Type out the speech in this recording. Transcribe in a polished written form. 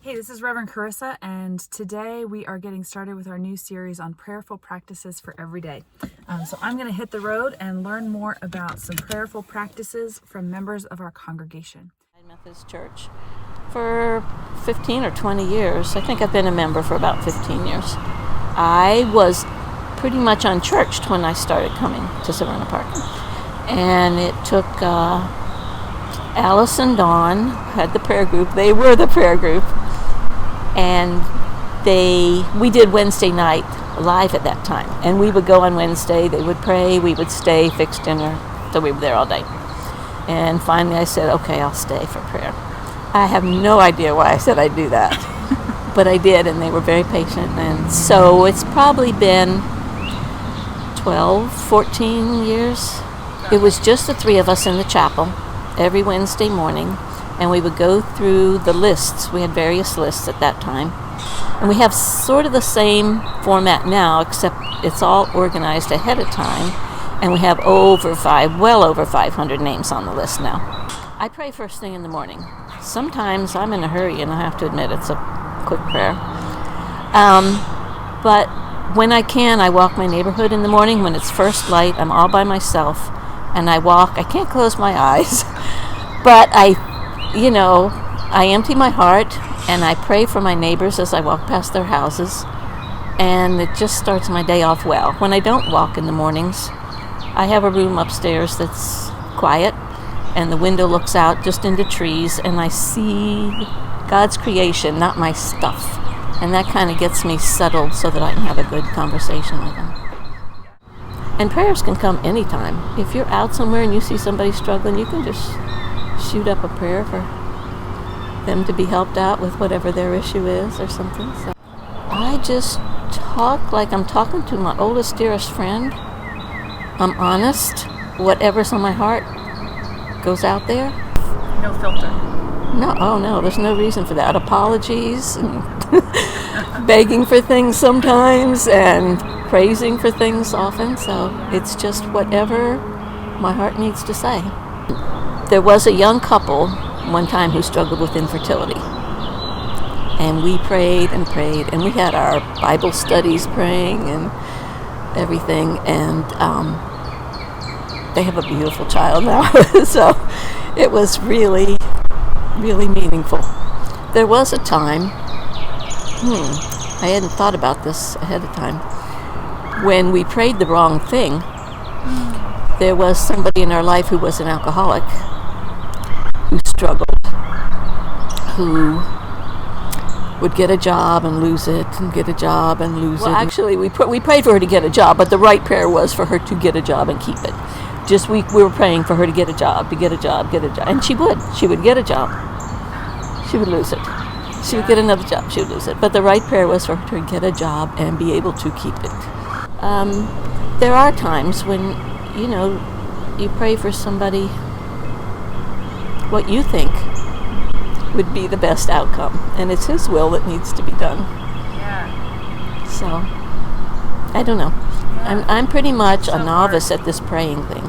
Hey, this is Reverend Carissa, and today we are getting started with our new series on prayerful practices for every day. So I'm going to hit the road and learn more about some prayerful practices from members of our congregation. Methodist Church for 15 or 20 years. I think I've been a member for about 15 years. I was pretty much unchurched when I started coming to Savannah Park. And it took Alice and Dawn had the prayer group. They were the prayer group. And we did Wednesday night live at that time. And we would go on Wednesday, they would pray, we would stay, fix dinner. So we were there all day. And finally I said, okay, I'll stay for prayer. I have no idea why I said I'd do that. But I did, and they were very patient. And so it's probably been 12, 14 years. It was just the three of us in the chapel every Wednesday morning. And we would go through the lists. We had various lists at that time. And we have sort of the same format now, except it's all organized ahead of time. And we have well over 500 names on the list now. I pray first thing in the morning. Sometimes I'm in a hurry, and I have to admit it's a quick prayer. But when I can, I walk my neighborhood in the morning. When it's first light, I'm all by myself. And I walk. I can't close my eyes. But I empty my heart, and I pray for my neighbors as I walk past their houses, and it just starts my day off well. When I don't walk in the mornings, I have a room upstairs that's quiet, and the window looks out just into trees, and I see God's creation, not my stuff, and that kind of gets me settled so that I can have a good conversation with Him. And prayers can come anytime. If you're out somewhere and you see somebody struggling, you can just shoot up a prayer for them to be helped out with whatever their issue is or something. So I just talk like I'm talking to my oldest, dearest friend. I'm honest. Whatever's on my heart goes out there. No filter. No, there's no reason for that. Apologies and begging for things sometimes and praising for things often. So it's just whatever my heart needs to say. There was a young couple one time who struggled with infertility. And we prayed, and we had our Bible studies praying and everything. And they have a beautiful child now. So it was really, really meaningful. There was a time, I hadn't thought about this ahead of time, when we prayed the wrong thing. There was somebody in our life who was an alcoholic, who struggled, who would get a job and lose it, and get a job and lose it. Well, actually, we prayed for her to get a job, but the right prayer was for her to get a job and keep it. Just we were praying for her to get a job, and she would get a job. She would lose it. She would get another job, she would lose it. But the right prayer was for her to get a job and be able to keep it. There are times when, you pray for somebody what you think would be the best outcome, and it's His will that needs to be done. Yeah. So, I don't know. I'm pretty much a novice at this praying thing.